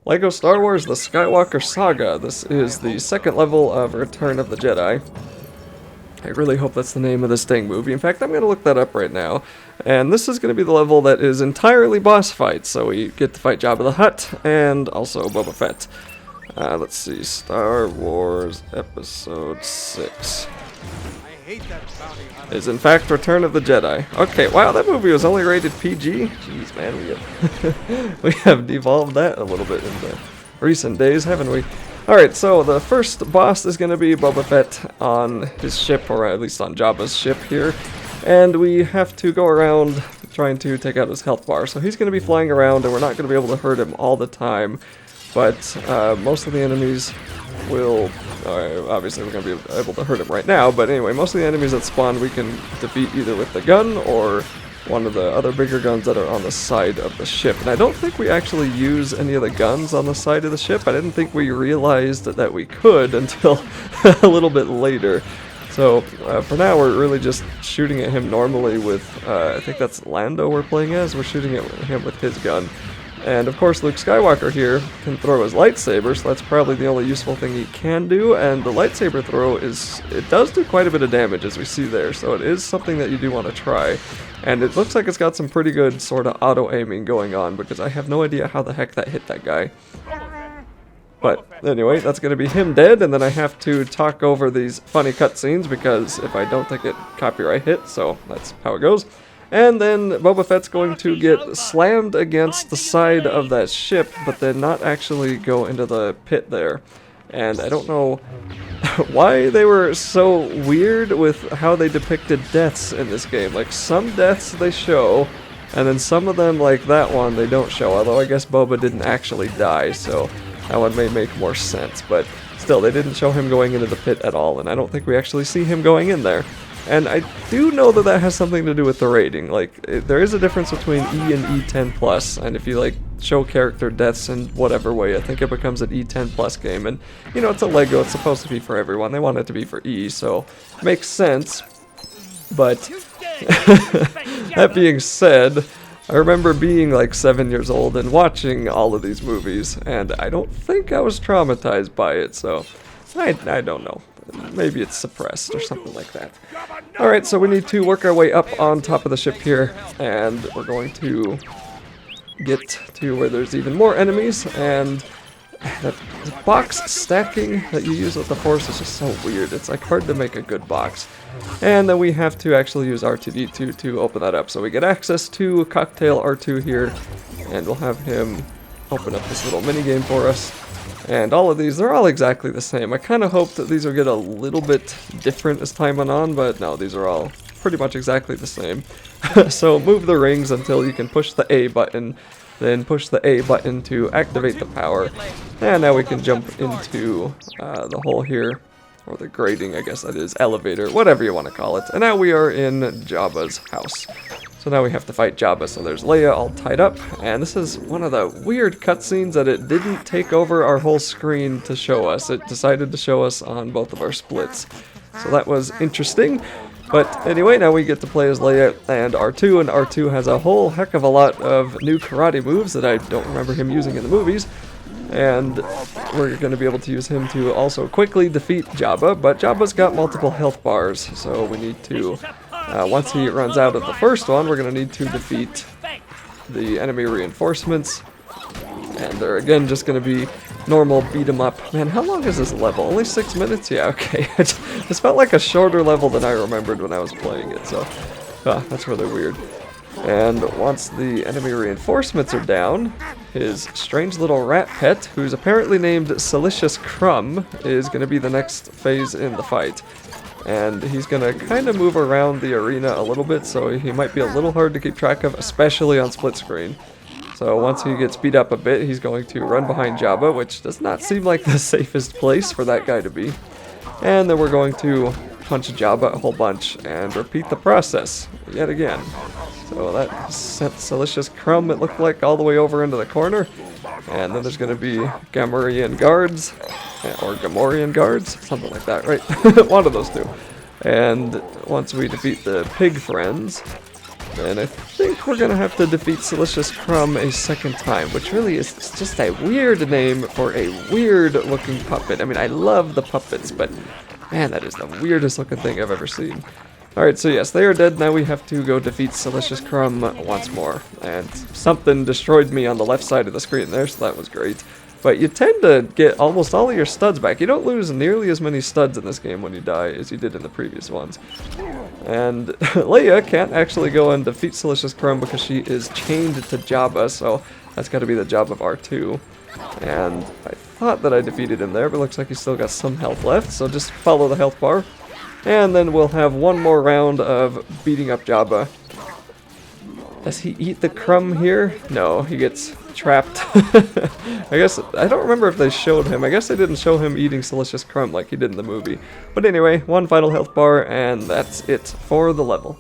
Lego Star Wars The Skywalker Saga. This is the second level of Return of the Jedi. I really hope that's the name of this dang movie. In fact, I'm going to look that up right now. And this is going to be the level that is entirely boss fights. So we get to fight Jabba the Hutt and also Boba Fett. Let's see, Star Wars Episode 6 is in fact Return of the Jedi. Okay, wow, that movie was only rated PG. Jeez, man, we have devolved that a little bit in the recent days, haven't we? Alright, so the first boss is going to be Boba Fett on his ship, or at least on Jabba's ship here. And we have to go around trying to take out his health bar. So he's going to be flying around, and we're not going to be able to hurt him all the time. But most of the enemies will... obviously we're going to be able to hurt him right now, but anyway, most of the enemies that spawn we can defeat either with the gun or one of the other bigger guns that are on the side of the ship. And I don't think we actually use any of the guns on the side of the ship. I didn't think we realized that we could until a little bit later. So for now we're really just shooting at him normally with, I think that's Lando we're playing as. We're shooting at him with his gun. And of course Luke Skywalker here can throw his lightsaber, so that's probably the only useful thing he can do, and the lightsaber throw it does do quite a bit of damage as we see there, so it is something that you do want to try. And it looks like it's got some pretty good sort of auto-aiming going on, because I have no idea how the heck that hit that guy. But anyway, that's going to be him dead, and then I have to talk over these funny cutscenes, because if I don't think it copyright hit, so that's how it goes. And then Boba Fett's going to get slammed against the side of that ship, but then not actually go into the pit there. And I don't know why they were so weird with how they depicted deaths in this game. Like, some deaths they show, and then some of them, like that one, they don't show. Although I guess Boba didn't actually die, so that one may make more sense. But still, they didn't show him going into the pit at all, and I don't think we actually see him going in there. And I do know that has something to do with the rating. Like, there is a difference between E and E10+, and if you, like, show character deaths in whatever way, I think it becomes an E10+ game. And, you know, it's a Lego, it's supposed to be for everyone. They want it to be for E, so makes sense. But, that being said, I remember being, like, 7 years old and watching all of these movies, and I don't think I was traumatized by it, so I don't know. Maybe it's suppressed or something like that. Alright, so we need to work our way up on top of the ship here, and we're going to get to where there's even more enemies, and that box stacking that you use with the Force is just so weird. It's like hard to make a good box. And then we have to actually use R2-D2 to open that up. So we get access to Cocktail R2 here, and we'll have him open up this little minigame for us. And all of these, they're all exactly the same. I kind of hoped that these would get a little bit different as time went on, but no, these are all pretty much exactly the same. So move the rings until you can push the A button, then push the A button to activate the power. And now we can jump into the hole here, or the grating, I guess that is, elevator, whatever you want to call it. And now we are in Jabba's house. So now we have to fight Jabba, so there's Leia all tied up, and this is one of the weird cutscenes that it didn't take over our whole screen to show us. It decided to show us on both of our splits. So that was interesting. But anyway, now we get to play as Leia and R2, and R2 has a whole heck of a lot of new karate moves that I don't remember him using in the movies. And we're going to be able to use him to also quickly defeat Jabba, but Jabba's got multiple health bars, so we need to... once he runs out of the first one, we're going to need to defeat the enemy reinforcements. And they're again just going to be normal beat 'em up. Man, how long is this level? Only 6 minutes? Yeah, okay. This felt like a shorter level than I remembered when I was playing it, so that's really weird. And once the enemy reinforcements are down, his strange little rat pet, who's apparently named Silicious Crumb, is going to be the next phase in the fight. And he's going to kind of move around the arena a little bit, so he might be a little hard to keep track of, especially on split screen. So once he gets beat up a bit, he's going to run behind Jabba, which does not seem like the safest place for that guy to be. And then we're going to punch Jabba a whole bunch and repeat the process yet again. So that sent Silicious Crumb, it looked like, all the way over into the corner. And then there's going to be Gamorrean guards, or Gamorrean guards, something like that, right? One of those two. And once we defeat the pig friends, And I think we're gonna have to defeat Silicious Crumb a second time, which really is just a weird name for a weird looking puppet. I mean, I love the puppets, but man, that is the weirdest looking thing I've ever seen. Alright, so yes, they are dead. Now we have to go defeat Silicious Crumb once more. And something destroyed me on the left side of the screen there, so that was great. But you tend to get almost all of your studs back. You don't lose nearly as many studs in this game when you die as you did in the previous ones. And Leia can't actually go and defeat Silicious Crumb because she is chained to Jabba, so that's got to be the job of R2. And I thought that I defeated him there, but looks like he's still got some health left, so just follow the health bar. And then we'll have one more round of beating up Jabba. Does he eat the crumb here? No, he gets trapped. I guess, I don't remember if they showed him. I guess they didn't show him eating Silicious Crumb like he did in the movie. But anyway, one final health bar, and that's it for the level.